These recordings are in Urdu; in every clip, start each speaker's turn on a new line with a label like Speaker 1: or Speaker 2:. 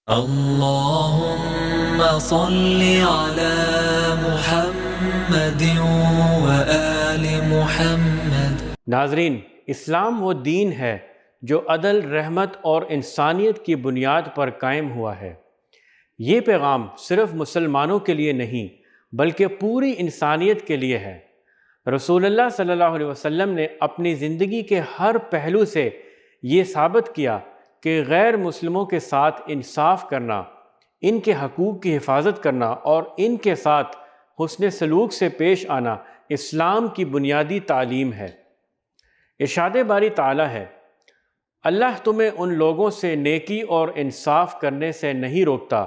Speaker 1: اللهم صل على محمد وآل محمد۔
Speaker 2: ناظرین، اسلام وہ دین ہے جو عدل، رحمت اور انسانیت کی بنیاد پر قائم ہوا ہے۔ یہ پیغام صرف مسلمانوں کے لیے نہیں بلکہ پوری انسانیت کے لیے ہے۔ رسول اللہ صلی اللہ علیہ وسلم نے اپنی زندگی کے ہر پہلو سے یہ ثابت کیا کہ غیر مسلموں کے ساتھ انصاف کرنا، ان کے حقوق کی حفاظت کرنا اور ان کے ساتھ حسن سلوک سے پیش آنا اسلام کی بنیادی تعلیم ہے۔ ارشاد باری تعالیٰ ہے، اللہ تمہیں ان لوگوں سے نیکی اور انصاف کرنے سے نہیں روکتا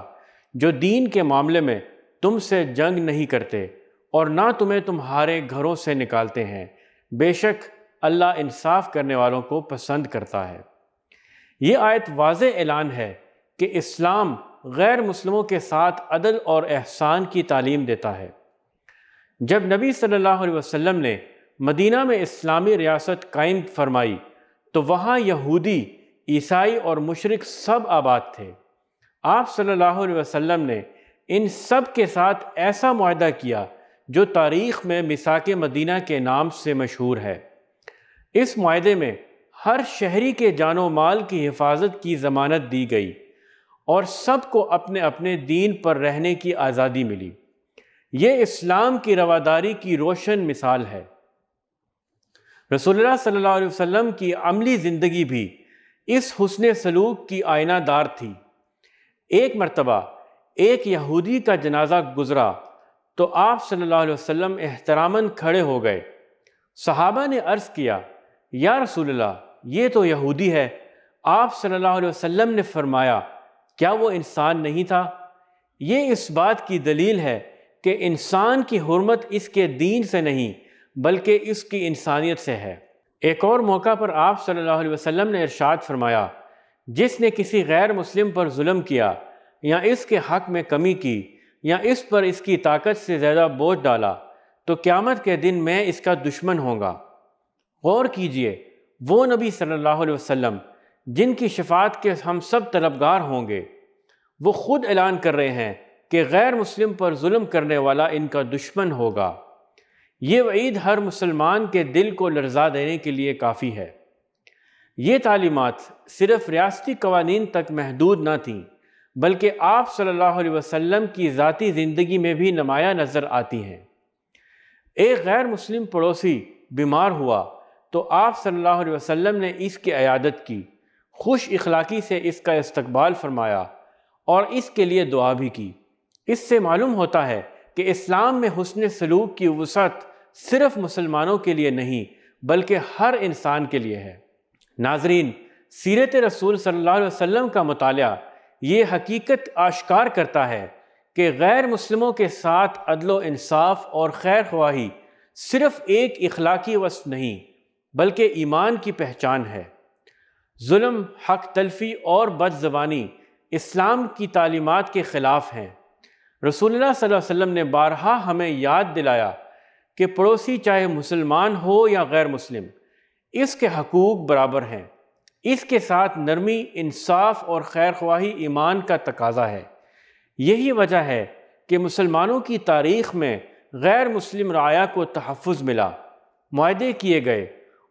Speaker 2: جو دین کے معاملے میں تم سے جنگ نہیں کرتے اور نہ تمہیں تمہارے گھروں سے نکالتے ہیں، بے شک اللہ انصاف کرنے والوں کو پسند کرتا ہے۔ یہ آیت واضح اعلان ہے کہ اسلام غیر مسلموں کے ساتھ عدل اور احسان کی تعلیم دیتا ہے۔ جب نبی صلی اللہ علیہ وسلم نے مدینہ میں اسلامی ریاست قائم فرمائی تو وہاں یہودی، عیسائی اور مشرک سب آباد تھے۔ آپ صلی اللہ علیہ وسلم نے ان سب کے ساتھ ایسا معاہدہ کیا جو تاریخ میں میثاق مدینہ کے نام سے مشہور ہے۔ اس معاہدے میں ہر شہری کے جان و مال کی حفاظت کی ضمانت دی گئی اور سب کو اپنے اپنے دین پر رہنے کی آزادی ملی۔ یہ اسلام کی رواداری کی روشن مثال ہے۔ رسول اللہ صلی اللہ علیہ وسلم کی عملی زندگی بھی اس حسن سلوک کی آئینہ دار تھی۔ ایک مرتبہ ایک یہودی کا جنازہ گزرا تو آپ صلی اللہ علیہ وسلم احتراماً کھڑے ہو گئے۔ صحابہ نے عرض کیا، یا رسول اللہ، یہ تو یہودی ہے۔ آپ صلی اللہ علیہ وسلم نے فرمایا، کیا وہ انسان نہیں تھا؟ یہ اس بات کی دلیل ہے کہ انسان کی حرمت اس کے دین سے نہیں بلکہ اس کی انسانیت سے ہے۔ ایک اور موقع پر آپ صلی اللہ علیہ وسلم نے ارشاد فرمایا، جس نے کسی غیر مسلم پر ظلم کیا یا اس کے حق میں کمی کی یا اس پر اس کی طاقت سے زیادہ بوجھ ڈالا تو قیامت کے دن میں اس کا دشمن ہوں گا۔ غور کیجئے، وہ نبی صلی اللہ علیہ وسلم جن کی شفاعت کے ہم سب طلبگار ہوں گے، وہ خود اعلان کر رہے ہیں کہ غیر مسلم پر ظلم کرنے والا ان کا دشمن ہوگا۔ یہ وعید ہر مسلمان کے دل کو لرزا دینے کے لیے کافی ہے۔ یہ تعلیمات صرف ریاستی قوانین تک محدود نہ تھیں بلکہ آپ صلی اللہ علیہ وسلم کی ذاتی زندگی میں بھی نمایاں نظر آتی ہیں۔ ایک غیر مسلم پڑوسی بیمار ہوا تو آپ صلی اللہ علیہ وسلم نے اس کی عیادت کی، خوش اخلاقی سے اس کا استقبال فرمایا اور اس کے لیے دعا بھی کی۔ اس سے معلوم ہوتا ہے کہ اسلام میں حسن سلوک کی وسعت صرف مسلمانوں کے لیے نہیں بلکہ ہر انسان کے لیے ہے۔ ناظرین، سیرت رسول صلی اللہ علیہ وسلم کا مطالعہ یہ حقیقت آشکار کرتا ہے کہ غیر مسلموں کے ساتھ عدل و انصاف اور خیر خواہی صرف ایک اخلاقی وصف نہیں بلکہ ایمان کی پہچان ہے۔ ظلم، حق تلفی اور بد زبانی اسلام کی تعلیمات کے خلاف ہیں۔ رسول اللہ صلی اللہ علیہ وسلم نے بارہا ہمیں یاد دلایا کہ پڑوسی چاہے مسلمان ہو یا غیر مسلم، اس کے حقوق برابر ہیں۔ اس کے ساتھ نرمی، انصاف اور خیر خواہی ایمان کا تقاضا ہے۔ یہی وجہ ہے کہ مسلمانوں کی تاریخ میں غیر مسلم رعایا کو تحفظ ملا، معاہدے کیے گئے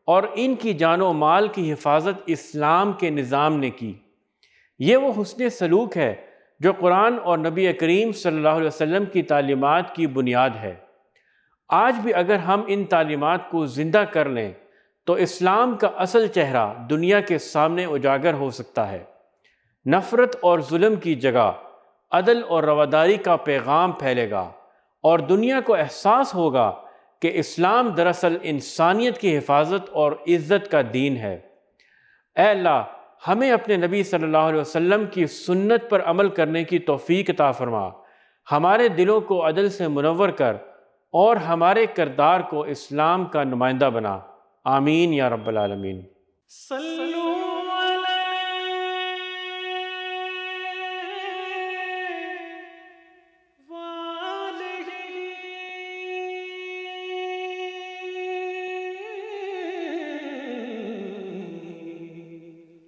Speaker 2: اور ان کی جان و مال کی حفاظت اسلام کے نظام نے کی۔ یہ وہ حسن سلوک ہے جو قرآن اور نبی کریم صلی اللہ علیہ وسلم کی تعلیمات کی بنیاد ہے۔ آج بھی اگر ہم ان تعلیمات کو زندہ کر لیں تو اسلام کا اصل چہرہ دنیا کے سامنے اجاگر ہو سکتا ہے۔ نفرت اور ظلم کی جگہ عدل اور رواداری کا پیغام پھیلے گا اور دنیا کو احساس ہوگا کہ اسلام دراصل انسانیت کی حفاظت اور عزت کا دین ہے۔ اے اللہ، ہمیں اپنے نبی صلی اللہ علیہ وسلم کی سنت پر عمل کرنے کی توفیق عطا فرما، ہمارے دلوں کو عدل سے منور کر اور ہمارے کردار کو اسلام کا نمائندہ بنا۔ آمین یا رب العالمین۔